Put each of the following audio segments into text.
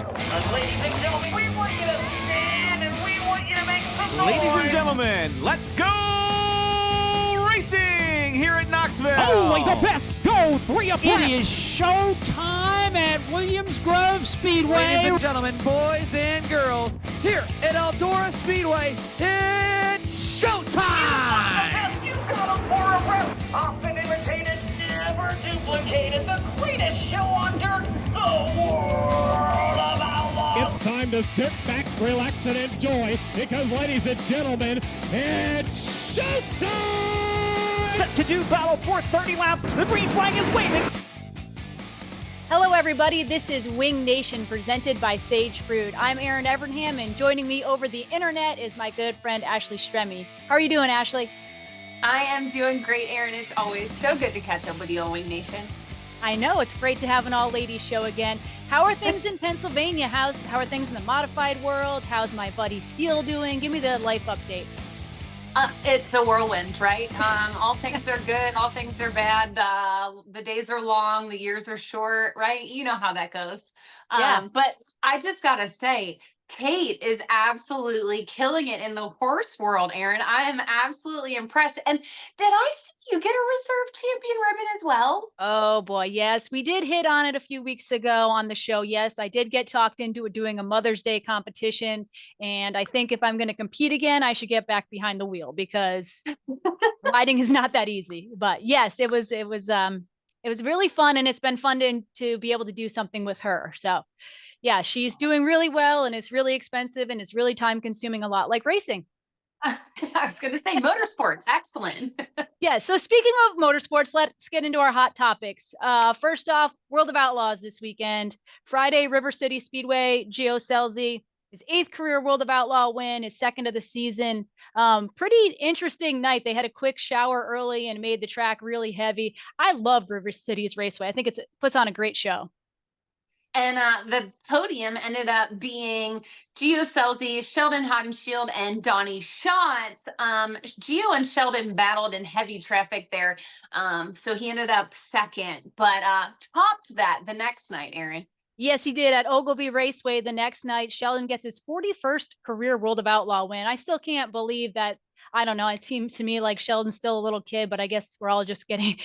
Ladies and gentlemen, we want you to stand and we want you to make some noise. Ladies and gentlemen, let's go racing here at Knoxville. Only the best go 3 abreast. It is show time at Williams Grove Speedway. Ladies and gentlemen, boys and girls, here at Eldora Speedway, it's showtime! You've got a for a breath. Often imitated, never duplicated. The greatest show on dirt, the world of Outlaws. It's time to sit back, relax, and enjoy because, ladies and gentlemen, it's showtime! Set to do battle for 30 laps. The green flag is waving. Hello, everybody. This is Wing Nation presented by Sage Fruit. I'm Erin Evernham, and joining me over the internet is my good friend, Ashley Stremme. How are you doing, Ashley? I am doing great, Erin. It's always so good to catch up with you on Wing Nation. I know. It's great to have an all-ladies show again. How are things in Pennsylvania? How are things in the modified world? How's my buddy Steele doing? Give me the life update. It's a whirlwind, right? All things are good, all things are bad. The days are long, the years are short, right? You know how that goes. Yeah. But I just gotta say, Kate is absolutely killing it in the horse world, Erin. I am absolutely impressed. And did I see you get a reserve champion ribbon as well? Oh boy, yes. We did hit on it a few weeks ago on the show. Yes, I did get talked into doing a Mother's Day competition. And I think if I'm going to compete again, I should get back behind the wheel because riding is not that easy. But yes, it was really fun, and it's been fun to be able to do something with her. So yeah, she's doing really well, and it's really expensive, and it's really time consuming, a lot like racing. I was going to say motorsports. Excellent. Yeah. So speaking of motorsports, let's get into our hot topics. First off, World of Outlaws this weekend. Friday, River City Speedway, Gio Scelzi, his 8th career World of Outlaw win, his 2nd of the season. Pretty interesting night. They had a quick shower early and made the track really heavy. I love River City's Raceway. I think it puts on a great show. And the podium ended up being Gio Scelzi, Sheldon Haudenschild, and Donnie Schatz. Gio and Sheldon battled in heavy traffic there, so he ended up 2nd, but topped that the next night, Erin. Yes, he did at Ogilvy Raceway the next night. Sheldon gets his 41st career World of Outlaw win. I still can't believe that. I don't know. It seems to me like Sheldon's still a little kid, but I guess we're all just getting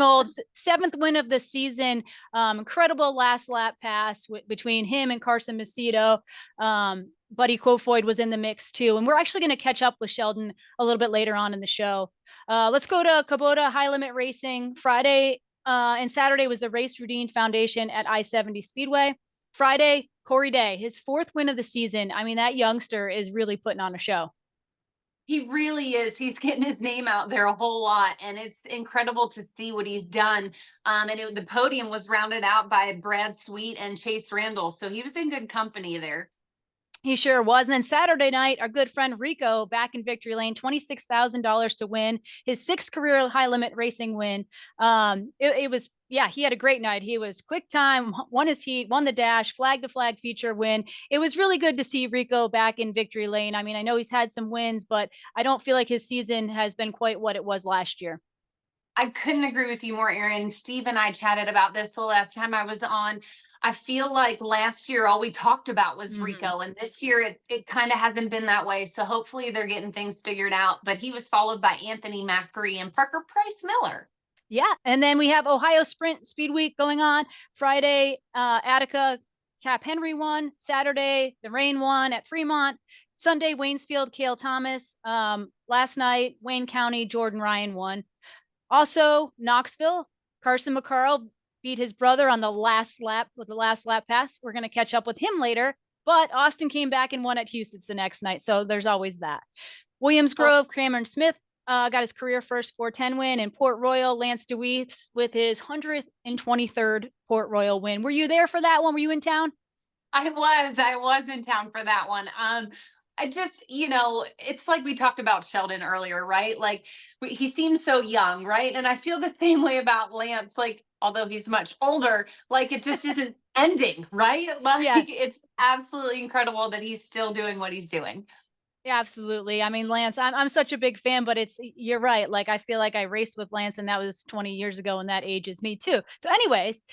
old. 7th win of the season. Incredible last lap pass between him and Carson McCarl. Buddy Kofoid was in the mix too. And we're actually going to catch up with Sheldon a little bit later on in the show. Let's go to Kubota High Limit Racing. Friday and Saturday was the Race Routine Foundation at I-70 Speedway. Friday, Corey Day, his 4th win of the season. I mean, that youngster is really putting on a show. He really is. He's getting his name out there a whole lot, and it's incredible to see what he's done. The podium was rounded out by Brad Sweet and Chase Randall, so he was in good company there. He sure was. And then Saturday night, our good friend Rico back in victory lane, $26,000 to win his 6th career high limit racing win. He had a great night. He was quick time, won his heat, won the dash, flag to flag feature win. It was really good to see Rico back in victory lane. I mean, I know he's had some wins, but I don't feel like his season has been quite what it was last year. I couldn't agree with you more, Erin. Steve and I chatted about this the last time I was on. I feel like last year, all we talked about was Rico, and this year it kind of hasn't been that way. So hopefully they're getting things figured out, but he was followed by Anthony Macri and Parker Price Miller. Yeah. And then we have Ohio Sprint Speed Week going on. Friday, Attica, Cap Henry won. Saturday, the Rain won at Fremont. Sunday, Waynesfield, Cale Thomas. Last night, Wayne County, Jordan Ryan won. Also, Knoxville, Carson McCarl beat his brother on the last lap with the last lap pass. We're going to catch up with him later, but Austin came back and won at Houston's the next night. So there's always that. Williams Grove, Kramer and Smith got his career first 410 win, and Port Royal, Lance DeWeese with his 123rd Port Royal win. Were you there for that one? Were you in town? I was in town for that one. I just, it's like we talked about Sheldon earlier, right? Like he seems so young, right? And I feel the same way about Lance, like, although he's much older, like it just isn't ending, right? Like Yes. It's absolutely incredible that he's still doing what he's doing. Yeah, absolutely. I mean, Lance, I'm such a big fan, but you're right. Like, I feel like I raced with Lance and that was 20 years ago, and that ages me too. So anyways,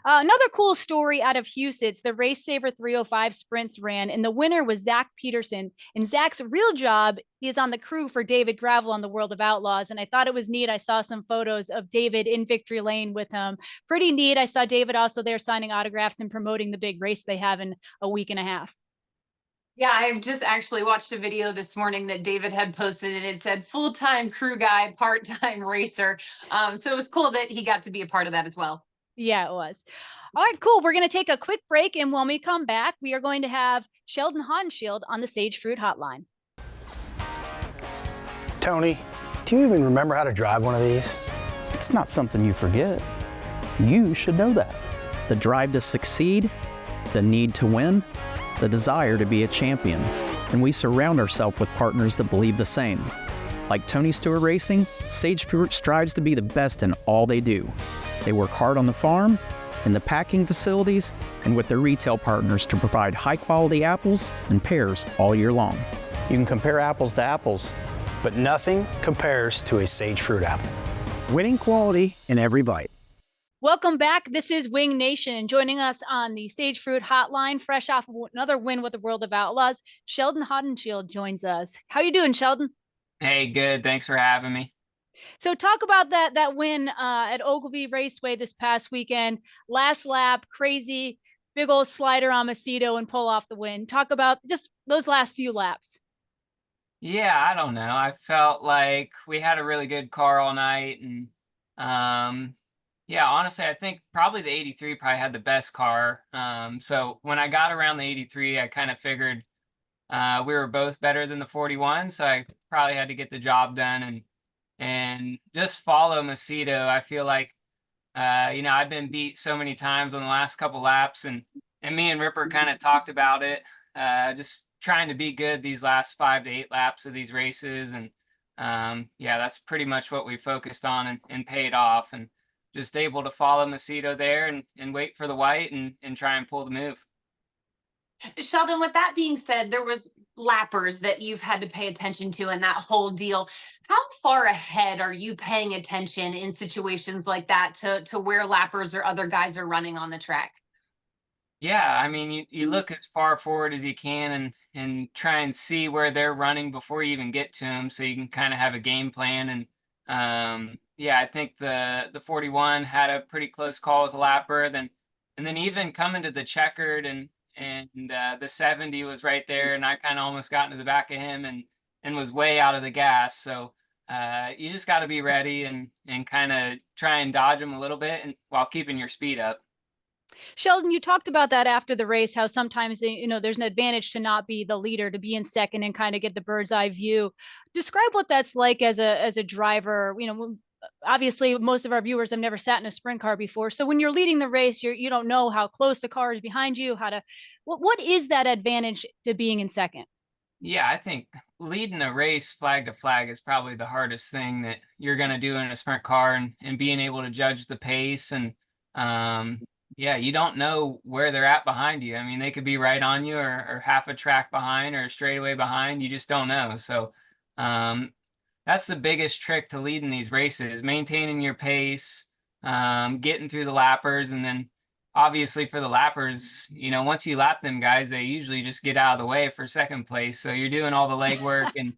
Another cool story out of Huset's, the Race Saver 305 sprints ran, and the winner was Zach Peterson. And Zach's real job is on the crew for David Gravel on the World of Outlaws. And I thought it was neat. I saw some photos of David in Victory Lane with him. Pretty neat. I saw David also there signing autographs and promoting the big race they have in a week and a half. Yeah, I just actually watched a video this morning that David had posted, and it said full-time crew guy, part-time racer. So it was cool that he got to be a part of that as well. Yeah, it was. All right, cool. We're going to take a quick break. And when we come back, we are going to have Sheldon Haudenschild on the Sage Fruit Hotline. Tony, do you even remember how to drive one of these? It's not something you forget. You should know that. The drive to succeed, the need to win, the desire to be a champion. And we surround ourselves with partners that believe the same. Like Tony Stewart Racing, Sage Fruit strives to be the best in all they do. They work hard on the farm, in the packing facilities, and with their retail partners to provide high-quality apples and pears all year long. You can compare apples to apples, but nothing compares to a Sage Fruit apple. Winning quality in every bite. Welcome back. This is Wing Nation. Joining us on the Sage Fruit Hotline, fresh off of another win with the World of Outlaws, Sheldon Haudenschild joins us. How you doing, Sheldon? Hey, good. Thanks for having me. So talk about that win at Ogilvy Raceway this past weekend. Last lap, crazy, big old slider on Macedo and pull off the win. Talk about just those last few laps. Yeah, I don't know. I felt like we had a really good car all night. And yeah, honestly, I think probably the 83 probably had the best car. So when I got around the 83, I kind of figured we were both better than the 41. So I probably had to get the job done and just follow Macedo. I feel like, I've been beat so many times on the last couple laps, and me and Ripper kind of talked about it, just trying to be good these last 5 to 8 laps of these races. And yeah, that's pretty much what we focused on and paid off, and just able to follow Macedo there and wait for the white and try and pull the move. Sheldon, with that being said, there was lappers that you've had to pay attention to in that whole deal. How far ahead are you paying attention in situations like that to where lappers or other guys are running on the track? Yeah, I mean, you look as far forward as you can and try and see where they're running before you even get to them, so you can kind of have a game plan. And yeah, I think the 41 had a pretty close call with the lapper. And then even coming to the checkered and the 70 was right there, and I kind of almost got into the back of him and was way out of the gas. So you just got to be ready and kind of try and dodge them a little bit and while keeping your speed up. Sheldon, you talked about that after the race, how sometimes, there's an advantage to not be the leader, to be in second and kind of get the bird's eye view. Describe what that's like as a driver. Obviously most of our viewers have never sat in a sprint car before. So when you're leading the race, you don't know how close the car is behind you, what is that advantage to being in second? Yeah, I think leading a race flag to flag is probably the hardest thing that you're going to do in a sprint car, and being able to judge the pace. And yeah, you don't know where they're at behind you. I mean, they could be right on you or half a track behind or a straightaway behind. You just don't know. So that's the biggest trick to leading these races, maintaining your pace, getting through the lappers. And then obviously for the lappers, once you lap them guys, they usually just get out of the way for second place. So you're doing all the legwork and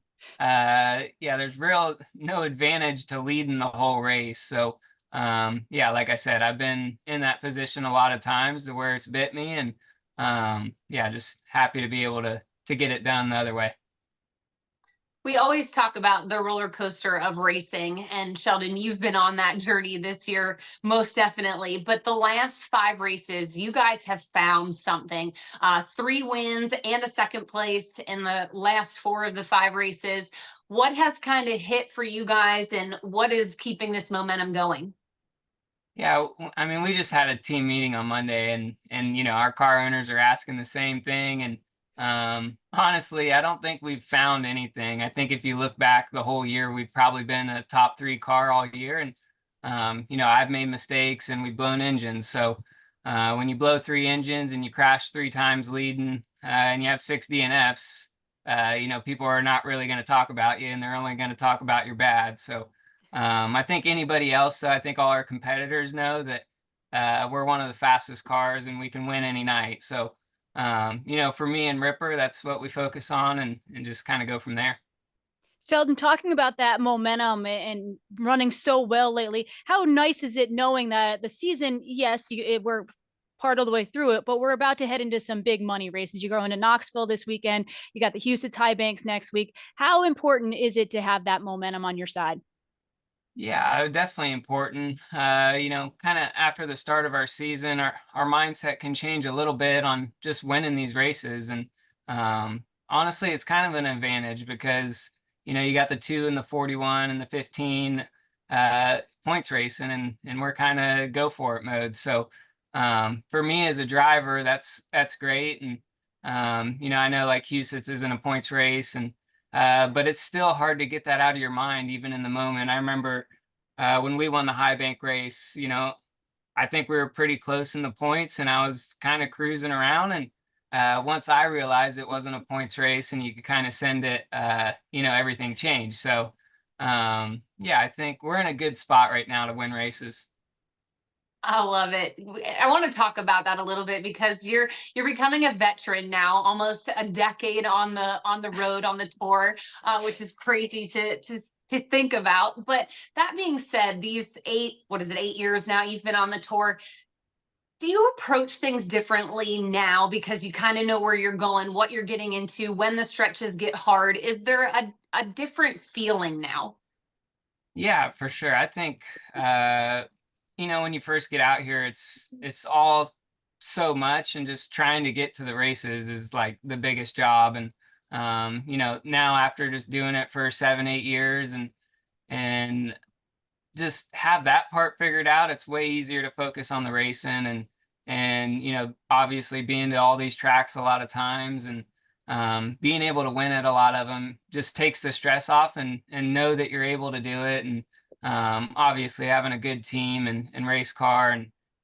yeah, there's no advantage to leading the whole race. So yeah, like I said, I've been in that position a lot of times to where it's bit me, and yeah, just happy to be able to get it done the other way. We always talk about the roller coaster of racing, and Sheldon, you've been on that journey this year, most definitely. But the last 5 races, you guys have found something. 3 wins and a second place in the last 4 of the 5 races. What has kind of hit for you guys, and what is keeping this momentum going? Yeah, I mean, we just had a team meeting on Monday, and our car owners are asking the same thing. And honestly, I don't think we've found anything. I think if you look back the whole year, we've probably been a top 3 car all year. And I've made mistakes and we've blown engines. So when you blow 3 engines and you crash 3 times leading and you have 6 DNFs, people are not really going to talk about you, and they're only going to talk about your bad. So I think anybody else, I think all our competitors know that we're one of the fastest cars and we can win any night. So, for me and Ripper, that's what we focus on, and just kind of go from there. Sheldon, talking about that momentum and running so well lately, how nice is it knowing that the season, yes, we're part of the way through it, but we're about to head into some big money races. You're going to Knoxville this weekend. You got the Houston's High Banks next week. How important is it to have that momentum on your side? Yeah, definitely important. Kind of after the start of our season, our mindset can change a little bit on just winning these races. And honestly, it's kind of an advantage because, you got the 2 and the 41 and the 15 points racing, and we're kind of go for it mode. So for me as a driver, that's great. And, I know like Houston's isn't a points race, and but it's still hard to get that out of your mind, even in the moment. I remember when we won the High Bank race, I think we were pretty close in the points, and I was kind of cruising around. And once I realized it wasn't a points race and you could kind of send it, everything changed. So, I think we're in a good spot right now to win races. I love it. I want to talk about that a little bit because you're becoming a veteran now, almost a decade on the road on the tour, which is crazy to think about. But that being said, these 8 years now you've been on the tour. Do you approach things differently now because you kind of know where you're going, what you're getting into, when the stretches get hard? Is there a different feeling now? Yeah, for sure. I think when you first get out here, it's all so much, and just trying to get to the races is like the biggest job. And now after just doing it for 7-8 years and just have that part figured out, it's way easier to focus on the racing, and obviously being to all these tracks a lot of times, and being able to win at a lot of them just takes the stress off, and know that you're able to do it. And obviously having a good team and race car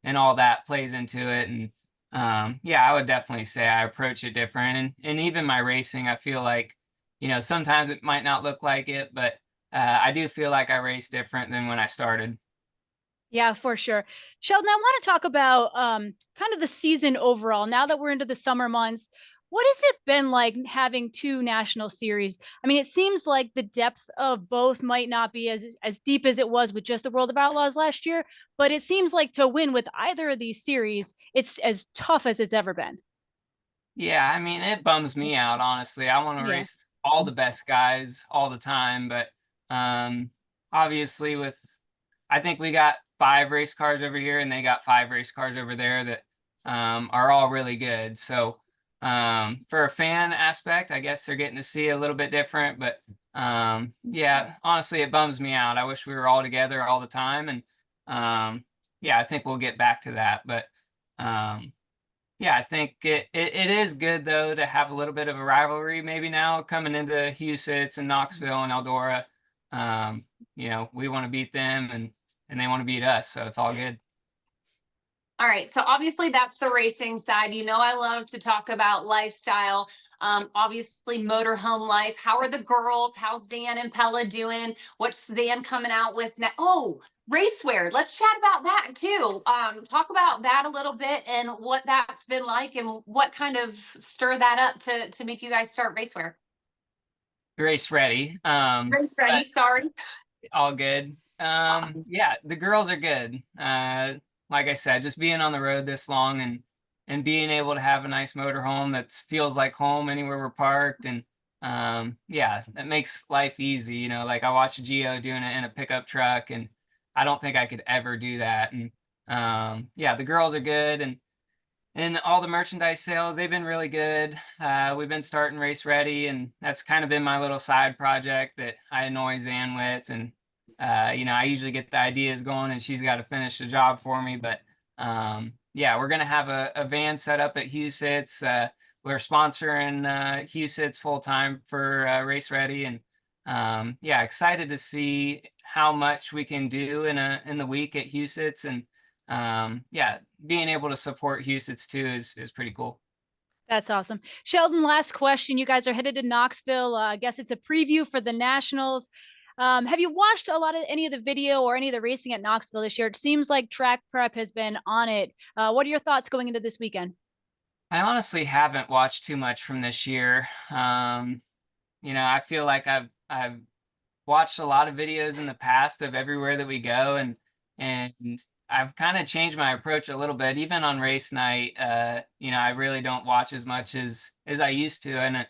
and all that plays into it. And I would definitely say I approach it different. And even my racing, I feel like, sometimes it might not look like it, but I do feel like I race different than when I started. Yeah, for sure. Sheldon, I want to talk about kind of the season overall. Now that we're into the summer months, what has it been like having 2 national series? I mean, it seems like the depth of both might not be as deep as it was with just the World of Outlaws last year, but it seems like to win with either of these series, it's as tough as it's ever been. Yeah, I mean, it bums me out, honestly. I want to race all the best guys all the time, but obviously I think we got 5 race cars over here and they got 5 race cars over there that are all really good. So for a fan aspect, I guess they're getting to see a little bit different, but honestly, it bums me out. I wish we were all together all the time. And I think we'll get back to that. But I think it is good though to have a little bit of a rivalry maybe now coming into Houston's and Knoxville and Eldora. We want to beat them, and they want to beat us, so it's all good. All right. So obviously that's the racing side. I love to talk about lifestyle. Obviously motorhome life. How are the girls? How's Zan and Pella doing? What's Zan coming out with now? Oh, Raceway. Let's chat about that too. Talk about that a little bit and what that's been like and what kind of stir that up to make you guys start Raceway. Race ready. Race ready. Sorry. All good. The girls are good. Like I said, just being on the road this long and being able to have a nice motorhome that feels like home anywhere we're parked. And that makes life easy. Like I watched Gio doing it in a pickup truck, and I don't think I could ever do that. And the girls are good, and all the merchandise sales, they've been really good. We've been starting Race Ready, and that's kind of been my little side project that I annoy Zan with. And I usually get the ideas going and she's got to finish the job for me. But we're going to have a van set up at Houston's. We're sponsoring Houston's full time for Race Ready. And excited to see how much we can do in the week at Houston's. And being able to support Houston's too is pretty cool. That's awesome. Sheldon, last question. You guys are headed to Knoxville. I guess it's a preview for the Nationals. Have you watched a lot of any of the video or any of the racing at Knoxville this year? It seems like track prep has been on it. What are your thoughts going into this weekend? I honestly haven't watched too much from this year. I feel like I've watched a lot of videos in the past of everywhere that we go, and I've kind of changed my approach a little bit. Even on race night, I really don't watch as much as I used to, and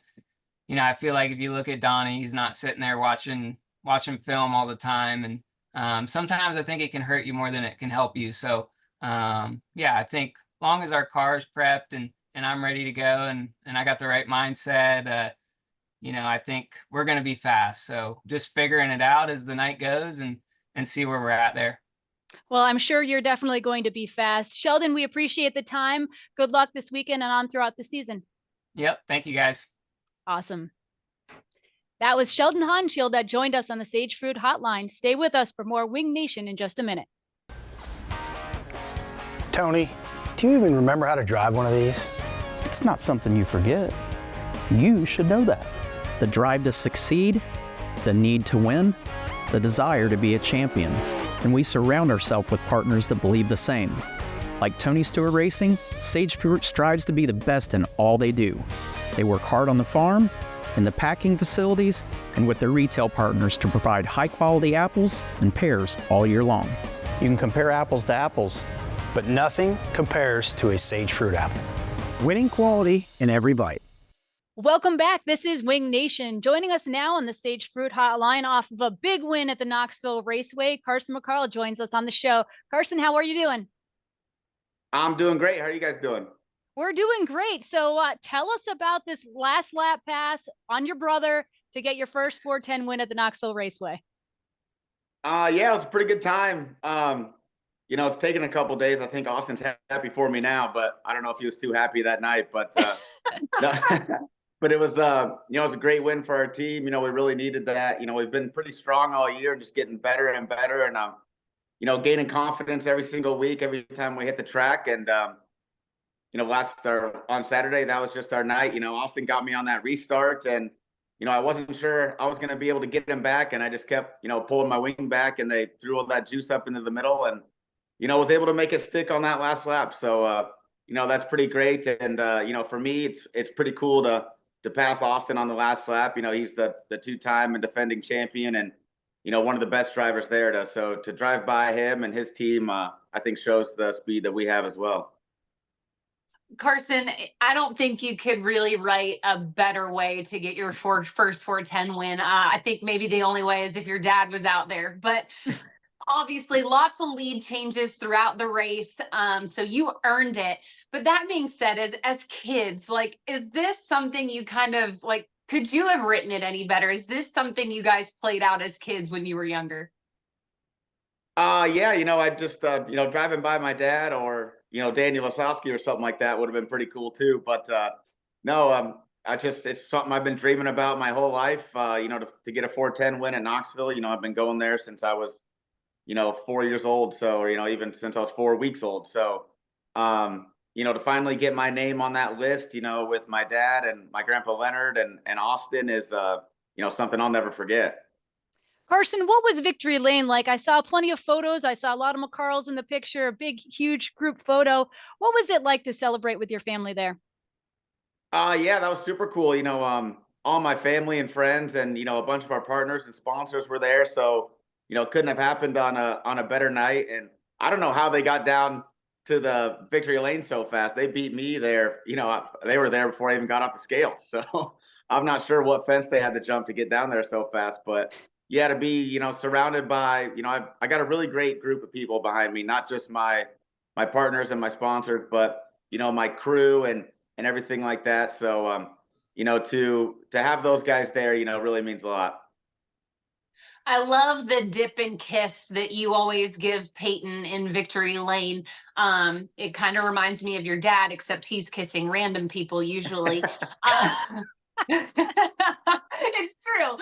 I feel like if you look at Donnie, he's not sitting there watching film all the time, and sometimes I think it can hurt you more than it can help you. So I think as long as our car's prepped and I'm ready to go and I got the right mindset, I think we're going to be fast. So just figuring it out as the night goes and see where we're at there. Well, I'm sure you're definitely going to be fast. Sheldon, we appreciate the time. Good luck this weekend and on throughout the season. Yep. Thank you, guys. Awesome. That was Sheldon Haudenschild that joined us on the Sage Fruit Hotline. Stay with us for more Wing Nation in just a minute. Tony, do you even remember how to drive one of these? It's not something you forget. You should know that. The drive to succeed, the need to win, the desire to be a champion. And we surround ourselves with partners that believe the same. Like Tony Stewart Racing, Sage Fruit strives to be the best in all they do. They work hard on the farm, in the packing facilities, and with their retail partners to provide high-quality apples and pears all year long. You can compare apples to apples, but nothing compares to a Sage Fruit apple. Winning quality in every bite. Welcome back. This is Wing Nation. Joining us now on the Sage Fruit Hotline off of a big win at the Knoxville Raceway, Carson McCarl joins us on the show. Carson, how are you doing? I'm doing great. How are you guys doing? We're doing great. So tell us about this last lap pass on your brother to get your first 410 win at the Knoxville Raceway. It was a pretty good time. It's taken a couple days. I think Austin's happy for me now, but I don't know if he was too happy that night. But but it was it was a great win for our team. We really needed that. We've been pretty strong all year and just getting better and better, and gaining confidence every single week, every time we hit the track. And on Saturday, that was just our night. Austin got me on that restart, and I wasn't sure I was going to be able to get him back, and I just kept pulling my wing back, and they threw all that juice up into the middle, and was able to make it stick on that last lap. So that's pretty great. And for me, it's pretty cool to pass Austin on the last lap. He's the two-time and defending champion, and one of the best drivers there. To drive by him and his team, I think shows the speed that we have as well. Carson, I don't think you could really write a better way to get your first 410 win. I think maybe the only way is if your dad was out there, but obviously lots of lead changes throughout the race. So you earned it. But that being said, as kids, is this something you kind of could you have written it any better? Is this something you guys played out as kids when you were younger? I just, driving by my dad or, Daniel Osowski or something like that would have been pretty cool too. But no, it's something I've been dreaming about my whole life, to get a 410 win at Knoxville. I've been going there since I was, 4 years old. So, even since I was 4 weeks old. So, to finally get my name on that list, with my dad and my grandpa Leonard and Austin is, something I'll never forget. Carson, what was Victory Lane like? I saw plenty of photos. I saw a lot of McCarls in the picture, a big, huge group photo. What was it like to celebrate with your family there? That was super cool. All my family and friends and, a bunch of our partners and sponsors were there. So, couldn't have happened on a better night. And I don't know how they got down to the Victory Lane so fast. They beat me there. They were there before I even got off the scales. So I'm not sure what fence they had to jump to get down there so fast, but to be, surrounded by, I got a really great group of people behind me, not just my partners and my sponsors, but, my crew and everything like that. So, to have those guys there, really means a lot. I love the dip and kiss that you always give Peyton in Victory Lane. It kind of reminds me of your dad, except he's kissing random people usually. It's true.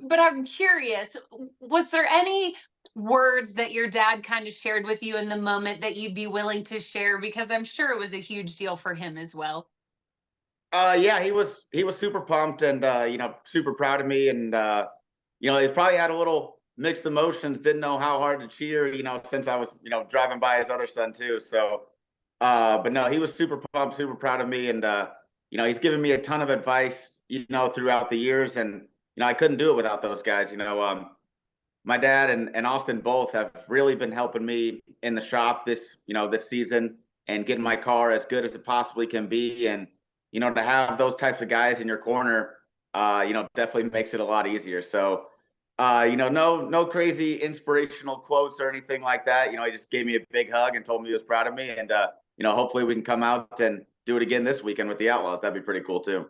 But I'm curious, was there any words that your dad kind of shared with you in the moment that you'd be willing to share? Because I'm sure it was a huge deal for him as well. He was super pumped and, super proud of me. And, he probably had a little mixed emotions, didn't know how hard to cheer, since I was, driving by his other son too. So, but no, he was super pumped, super proud of me. And, he's given me a ton of advice, throughout the years. And, I couldn't do it without those guys. My dad and Austin both have really been helping me in the shop this season and getting my car as good as it possibly can be. And, to have those types of guys in your corner, definitely makes it a lot easier. So, no crazy inspirational quotes or anything like that. He just gave me a big hug and told me he was proud of me. And, hopefully we can come out and do it again this weekend with the Outlaws. That'd be pretty cool too.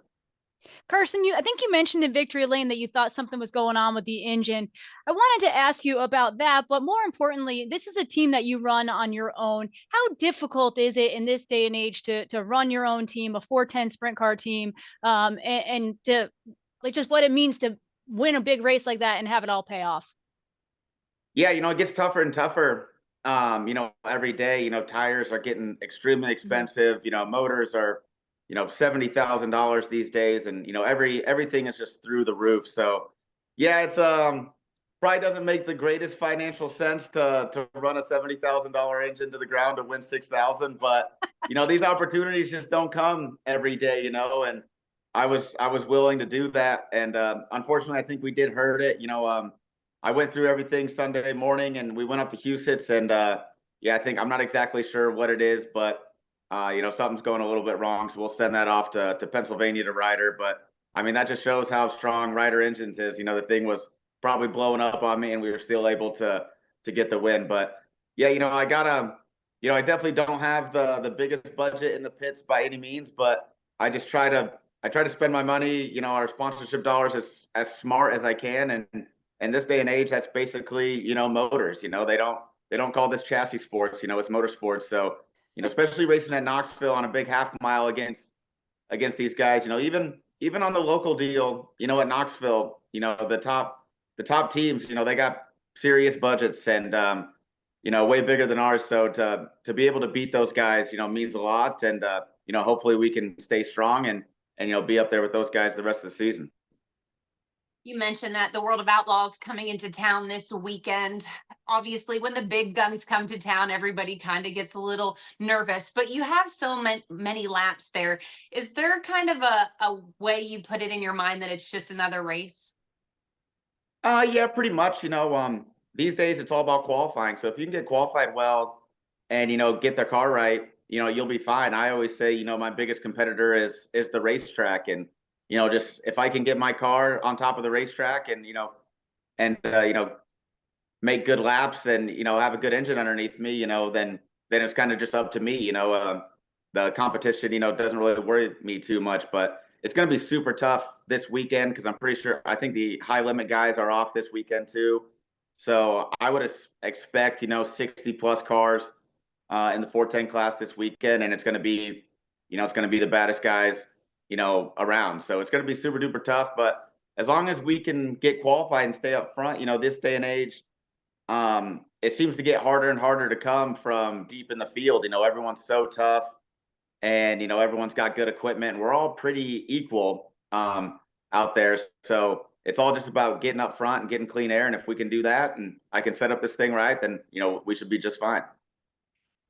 Carson, I think you mentioned in Victory Lane that you thought something was going on with the engine. I wanted to ask you about that, but more importantly, this is a team that you run on your own. How difficult is it in this day and age to run your own team, a 410 sprint car team, and to just what it means to win a big race like that and have it all pay off? Yeah, it gets tougher and tougher. Every day, tires are getting extremely expensive. Motors are $70,000 these days, and everything is just through the roof. So yeah, it's probably doesn't make the greatest financial sense to run a $70,000 engine to the ground to win 6,000, but these opportunities just don't come every day, and I was willing to do that. And unfortunately, I think we did hurt it. I went through everything Sunday morning and we went up to Huset's, and yeah, I think I'm not exactly sure what it is, but something's going a little bit wrong. So we'll send that off to Pennsylvania to Ryder. But I mean, that just shows how strong Ryder Engines is. The thing was probably blowing up on me and we were still able to get the win. But yeah, I definitely don't have the biggest budget in the pits by any means, but I try to spend my money, our sponsorship dollars as smart as I can. And this day and age, that's basically, motors. They don't call this chassis sports, it's motorsports. So, especially racing at Knoxville on a big half mile against these guys, even on the local deal, at Knoxville, the top teams, they got serious budgets and, way bigger than ours. So to be able to beat those guys, means a lot. And, hopefully we can stay strong and be up there with those guys the rest of the season. You mentioned that the World of Outlaws coming into town this weekend. Obviously, when the big guns come to town, everybody kind of gets a little nervous, but you have so many laps there. Is there kind of a way you put it in your mind that it's just another race? Yeah, pretty much. These days it's all about qualifying. So if you can get qualified well and, get the car right, you'll be fine. I always say, my biggest competitor is the racetrack. And, just if I can get my car on top of the racetrack and, make good laps and, have a good engine underneath me, then it's kind of just up to me. The competition, doesn't really worry me too much, but it's going to be super tough this weekend because I think the high limit guys are off this weekend too. So I would expect, 60 plus cars in the 410 class this weekend. And it's going to be, the baddest guys, around. So it's going to be super duper tough, but as long as we can get qualified and stay up front, this day and age, it seems to get harder and harder to come from deep in the field. Everyone's so tough and, everyone's got good equipment. We're all pretty equal out there. So it's all just about getting up front and getting clean air. And if we can do that and I can set up this thing right, then, we should be just fine.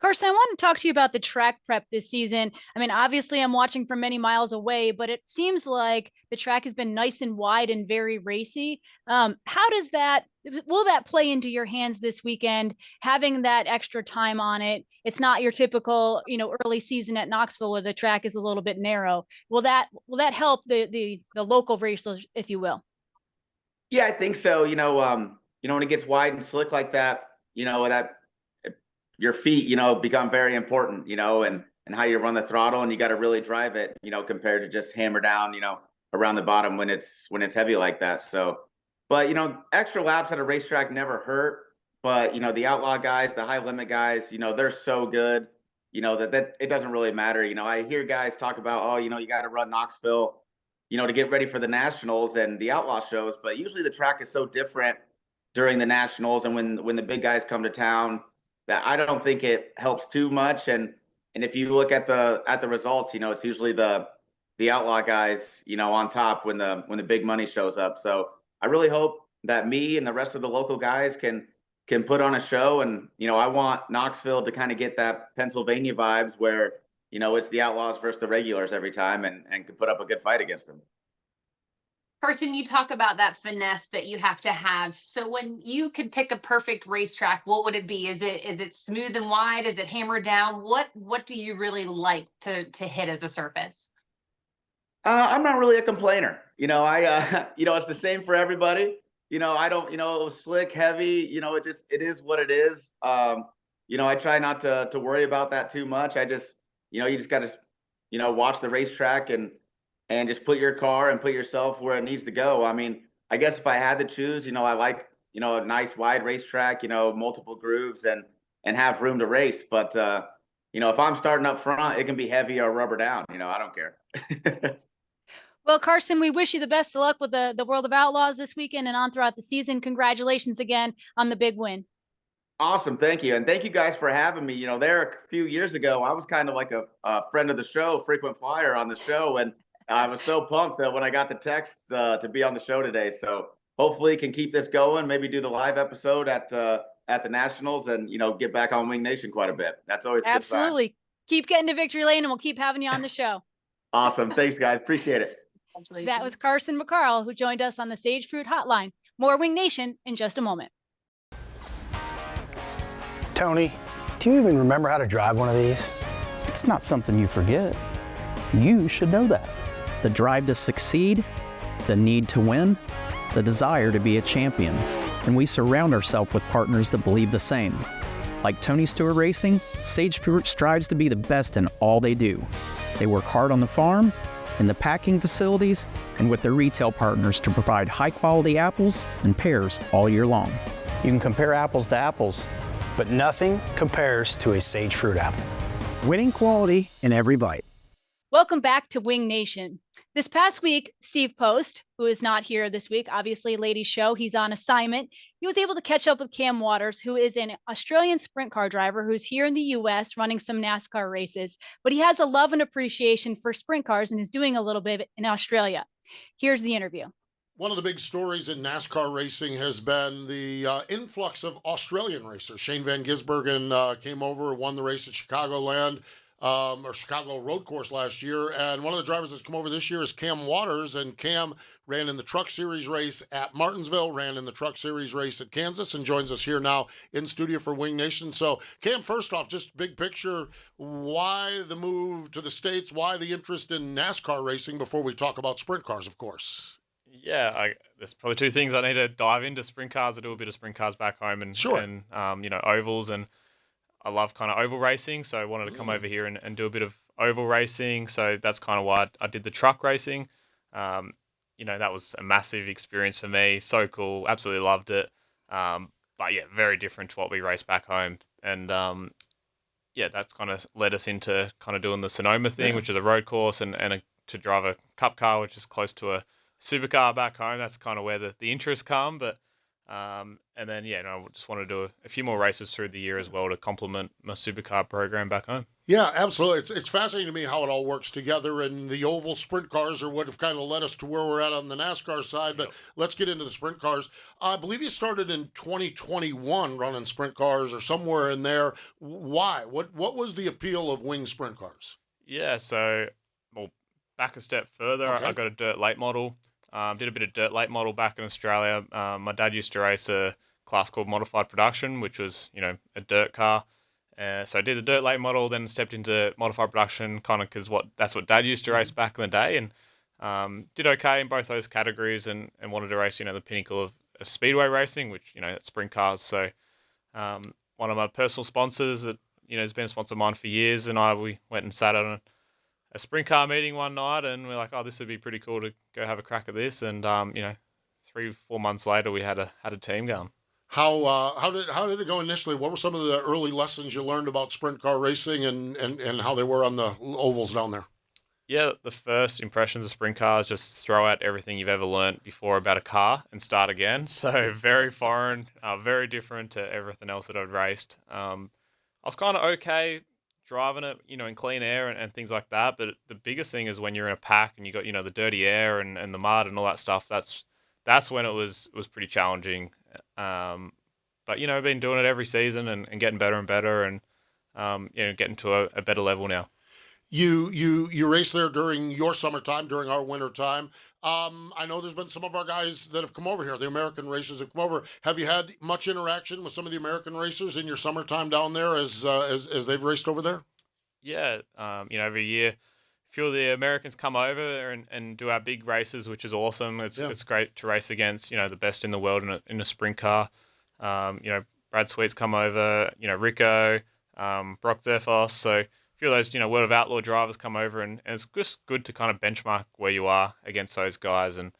Carson, I want to talk to you about the track prep this season. I mean, obviously I'm watching from many miles away, but it seems like the track has been nice and wide and very racy. Will that play into your hands this weekend, having that extra time on it? It's not your typical, early season at Knoxville where the track is a little bit narrow. Will that help the local racers, if you will? Yeah, I think so. When it gets wide and slick like that, that your feet, become very important, and how you run the throttle, and you got to really drive it, compared to just hammer down, around the bottom when it's heavy like that. So, but, extra laps at a racetrack never hurt, but, the outlaw guys, the high limit guys, they're so good, that it doesn't really matter. I hear guys talk about, you got to run Knoxville, to get ready for the nationals and the outlaw shows, but usually the track is so different during the nationals and when the big guys come to town, that I don't think it helps too much. And if you look at the results, it's usually the outlaw guys, on top when the big money shows up. So I really hope, that me and the rest of the local guys can put on a show. And, I want Knoxville to kind of get that Pennsylvania vibes where, it's the Outlaws versus the regulars every time and can put up a good fight against them. Carson, you talk about that finesse that you have to have. So when you could pick a perfect racetrack, what would it be? Is it smooth and wide? Is it hammered down? What do you really like to hit as a surface? I'm not really a complainer. It's the same for everybody. I don't, it was slick, heavy, it is what it is. I try not to worry about that too much. I just, you just got to, watch the racetrack and just put your car and put yourself where it needs to go. I mean, I guess if I had to choose, I like, a nice wide racetrack, multiple grooves and have room to race. But, if I'm starting up front, it can be heavy or rubber down, I don't care. Well, Carson, we wish you the best of luck with the World of Outlaws this weekend and on throughout the season. Congratulations again on the big win. Awesome. Thank you. And thank you guys for having me. There a few years ago, I was kind of like a friend of the show, frequent flyer on the show. And I was so pumped that when I got the text to be on the show today. So hopefully can keep this going, maybe do the live episode at the Nationals and, get back on Wing Nation quite a bit. That's always a good sign. Absolutely. Keep getting to victory lane and we'll keep having you on the show. Awesome. Thanks, guys. Appreciate it. That was Carson McCarl, who joined us on the Sage Fruit Hotline. More Wing Nation in just a moment. Tony, do you even remember how to drive one of these? It's not something you forget. You should know that. The drive to succeed, the need to win, the desire to be a champion. And we surround ourselves with partners that believe the same. Like Tony Stewart Racing, Sage Fruit strives to be the best in all they do. They work hard on the farm, in the packing facilities, and with their retail partners to provide high-quality apples and pears all year long. You can compare apples to apples, but nothing compares to a Sage Fruit apple. Winning quality in every bite. Welcome back to Wing Nation. This past week, Steve Post, who is not here this week, obviously ladies show, he's on assignment. He was able to catch up with Cam Waters, who is an Australian sprint car driver who's here in the US running some NASCAR races, but he has a love and appreciation for sprint cars and is doing a little bit in Australia. Here's the interview. One of the big stories in NASCAR racing has been the influx of Australian racers. Shane Van Gisbergen came over, won the race at Chicagoland. Or Chicago road course last year. And one of the drivers that's come over this year is Cam Waters. And Cam ran in the Truck Series race at Martinsville, ran in the Truck Series race at Kansas, and joins us here now in studio for Wing Nation. So, Cam, first off, just big picture, why the move to the States? Why the interest in NASCAR racing before we talk about sprint cars, of course? Yeah, there's probably two things I need to dive into: sprint cars. I do a bit of sprint cars back home, and sure. and ovals, and I love kind of oval racing, so I wanted to come over here and do a bit of oval racing. So that's kind of why I did the truck racing. That was a massive experience for me. So cool, absolutely loved it. But yeah, very different to what we race back home, and that's kind of led us into kind of doing the Sonoma thing, which is a road course, and to drive a cup car, which is close to a supercar back home. That's kind of where the interest come, but. And then, I just want to do a few more races through the year as well to complement my supercar program back home. Yeah, absolutely. It's fascinating to me how it all works together, and the oval sprint cars are what have kind of led us to where we're at on the NASCAR side, but let's get into the sprint cars. I believe you started in 2021 running sprint cars or somewhere in there. Why? What was the appeal of wing sprint cars? Yeah, so, back a step further, Okay. I got a dirt late model. Did a bit of dirt late model back in Australia. My dad used to race a class called modified production, which was, a dirt car. So I did the dirt late model, then stepped into modified production, kind of because that's what dad used to race back in the day, and did okay in both those categories, and wanted to race, the pinnacle of speedway racing, which, sprint cars. So one of my personal sponsors that, has been a sponsor of mine for years, and we went and sat on a sprint car meeting one night, and we're like, oh, this would be pretty cool to go have a crack at this. And 3-4 months later, we had a team going. How did it go initially? What were some of the early lessons you learned about sprint car racing and how they were on the ovals down there? Yeah, the first impressions of sprint cars, just throw out everything you've ever learnt before about a car and start again. So very foreign, very different to everything else that I'd raced. I was kind of okay driving it, in clean air and things like that. But the biggest thing is when you're in a pack and you got, the dirty air and the mud and all that stuff. That's that's when it was pretty challenging. But I've been doing it every season and getting better and better, and getting to a better level now. You race there during your summertime, during our winter time. I know there's been some of our guys that have come over here. The American racers have come over. Have you had much interaction with some of the American racers in your summertime down there as they've raced over there? Yeah, every year, a few of the Americans come over and do our big races, which is awesome. It's great to race against the best in the world in a sprint car. Brad Sweet's come over. Rico, Brock Zerfos. So a few of those World of Outlaw drivers come over, and it's just good to kind of benchmark where you are against those guys. And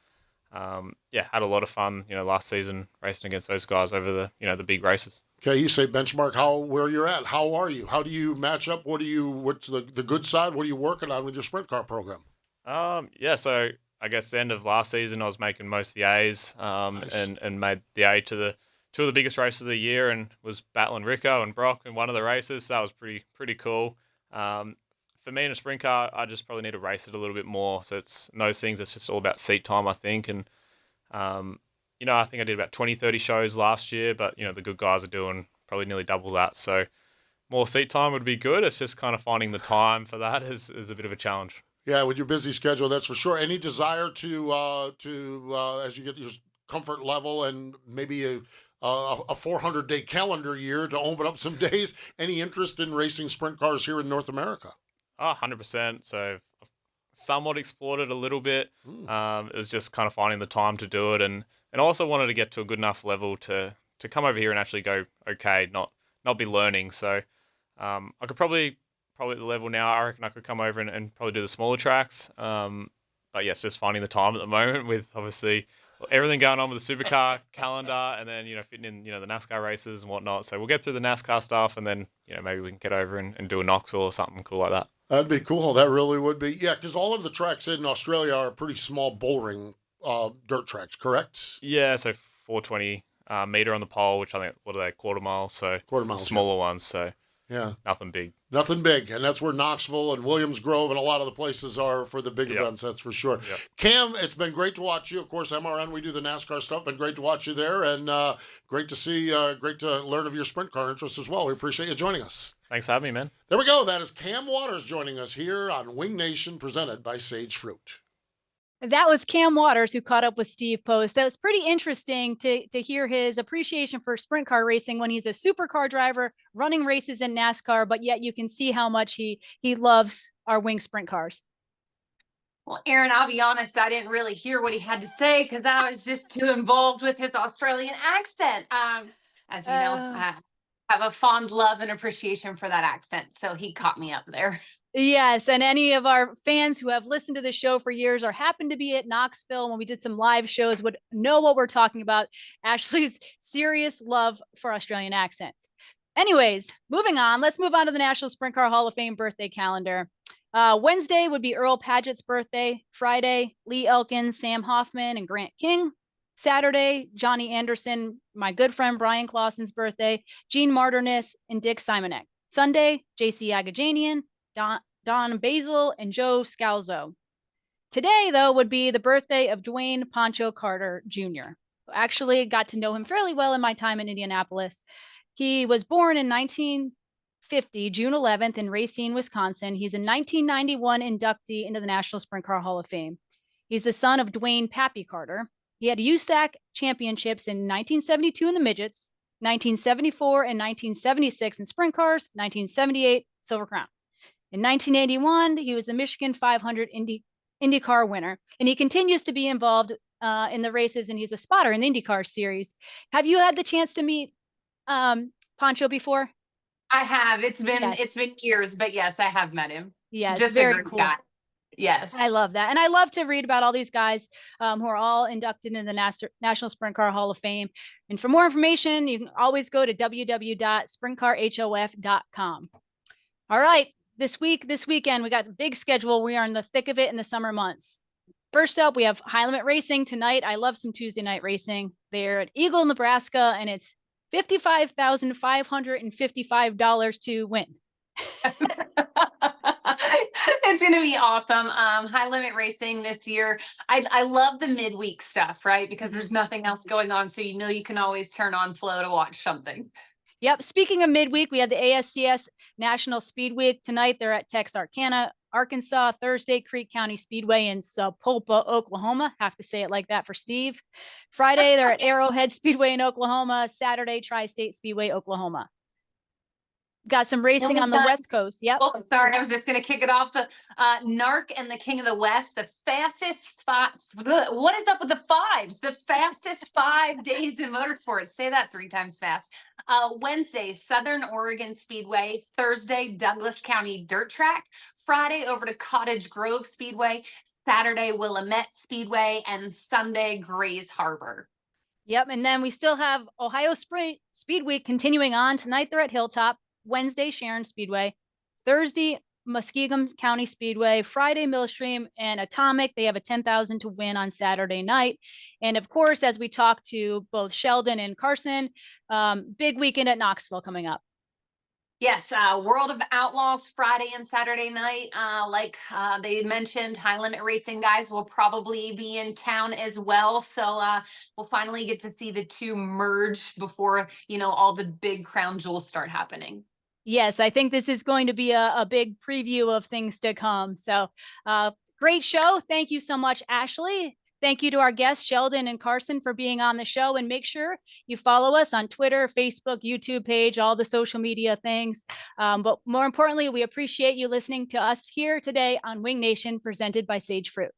had a lot of fun last season racing against those guys over the big races. Okay, you say benchmark where you're at. How are you? How do you match up? What's the good side? What are you working on with your sprint car program? So I guess the end of last season I was making most of the A's, Nice. and made the A to the two of the biggest races of the year, and was battling Rico and Brock in one of the races. So that was pretty cool. For me in a sprint car, I just probably need to race it a little bit more. So it's those things. It's just all about seat time, I think, and I think I did about 20, 30 shows last year, but, the good guys are doing probably nearly double that. So more seat time would be good. It's just kind of finding the time for that is a bit of a challenge. Yeah, with your busy schedule, that's for sure. Any desire to as you get your comfort level and maybe a 400-day calendar year to open up some days, any interest in racing sprint cars here in North America? 100%. So I've somewhat explored it a little bit. It was just kind of finding the time to do it, and I also wanted to get to a good enough level to come over here and actually go okay, not be learning. So I could probably at the level now, I reckon I could come over and probably do the smaller tracks. But yes, just finding the time at the moment with obviously everything going on with the supercar calendar, and then fitting in the NASCAR races and whatnot. So we'll get through the NASCAR stuff, and then maybe we can get over and do a Knoxville or something cool like that. That'd be cool. That really would be. Yeah, because all of the tracks in Australia are pretty small bouldering dirt tracks, correct? Yeah, so 420 meter on the pole, which I think, what are they, quarter mile? So Quarter miles, smaller ones. So yeah, nothing big. Nothing big, and that's where Knoxville and Williams Grove and a lot of the places are for the big events, that's for sure. Yep. Cam, it's been great to watch you. Of course, MRN, we do the NASCAR stuff. Been great to watch you there, and great to learn of your sprint car interest as well. We appreciate you joining us. Thanks for having me, man. There we go. That is Cam Waters joining us here on Wing Nation, presented by Sage Fruit. That was Cam Waters who caught up with Steve Post. That was pretty interesting to hear his appreciation for sprint car racing when he's a supercar driver running races in NASCAR, but yet you can see how much he loves our wing sprint cars. Well, Erin, I'll be honest, I didn't really hear what he had to say because I was just too involved with his Australian accent. As you know, I have a fond love and appreciation for that accent, so he caught me up there. Yes, and any of our fans who have listened to the show for years or happened to be at Knoxville when we did some live shows would know what we're talking about. Ashley's serious love for Australian accents. Anyways, moving on. Let's move on to the National Sprint Car Hall of Fame birthday calendar. Wednesday would be Earl Padgett's birthday. Friday, Lee Elkins, Sam Hoffman, and Grant King. Saturday, Johnny Anderson, my good friend Brian Clausen's birthday. Gene Martinez and Dick Simonek. Sunday, JC Agajanian, Don Basil, and Joe Scalzo. Today, though, would be the birthday of Dwayne Pancho Carter Jr. Actually, got to know him fairly well in my time in Indianapolis. He was born in 1950, June 11th, in Racine, Wisconsin. He's a 1991 inductee into the National Sprint Car Hall of Fame. He's the son of Dwayne Pappy Carter. He had USAC championships in 1972 in the midgets, 1974 and 1976 in sprint cars, 1978 Silver Crown. In 1981, he was the Michigan 500 IndyCar winner, and he continues to be involved in the races, and he's a spotter in the IndyCar series. Have you had the chance to meet Pancho before? I have. It's been years, but yes, I have met him. Yes, just very a great cool. guy. Yes, I love that, and I love to read about all these guys who are all inducted in the National Sprint Car Hall of Fame. And for more information, you can always go to www.sprintcarhof.com. All right. This weekend, we got a big schedule. We are in the thick of it in the summer months. First up, we have High Limit Racing tonight. I love some Tuesday night racing. They're at Eagle, Nebraska, and it's $55,555 to win. It's going to be awesome. High limit racing this year. I love the midweek stuff, right? Because there's nothing else going on. So, you can always turn on Flow to watch something. Yep. Speaking of midweek, we had the ASCS National Speed Week tonight. They're at Texarkana, Arkansas. Thursday, Creek County Speedway in Sapulpa, Oklahoma. Have to say it like that for Steve. Friday, they're at Arrowhead Speedway in Oklahoma. Saturday, Tri-State Speedway, Oklahoma. Got some racing on the West Coast. Yep. Oh, sorry. I was just going to kick it off. The Narc and the King of the West, the fastest spots. What is up with the fives? The fastest 5 days in motorsports. Say that 3 times fast. Wednesday, Southern Oregon Speedway. Thursday, Douglas County Dirt Track. Friday, over to Cottage Grove Speedway. Saturday, Willamette Speedway. And Sunday, Grays Harbor. Yep. And then we still have Ohio Speed Week continuing on. Tonight, they're at Hilltop. Wednesday, Sharon Speedway. Thursday, Muskegon County Speedway. Friday, Millstream and Atomic. They have a 10,000 to win on Saturday night. And of course, as we talk to both Sheldon and Carson, big weekend at Knoxville coming up. Yes, World of Outlaws Friday and Saturday night. Like they mentioned, High Limit Racing guys will probably be in town as well. So we'll finally get to see the two merge before, all the big crown jewels start happening. Yes, I think this is going to be a big preview of things to come. So great show. Thank you so much, Ashley. Thank you to our guests, Sheldon and Carson, for being on the show. And make sure you follow us on Twitter, Facebook, YouTube page, all the social media things. But more importantly, we appreciate you listening to us here today on Wing Nation, presented by Sage Fruit.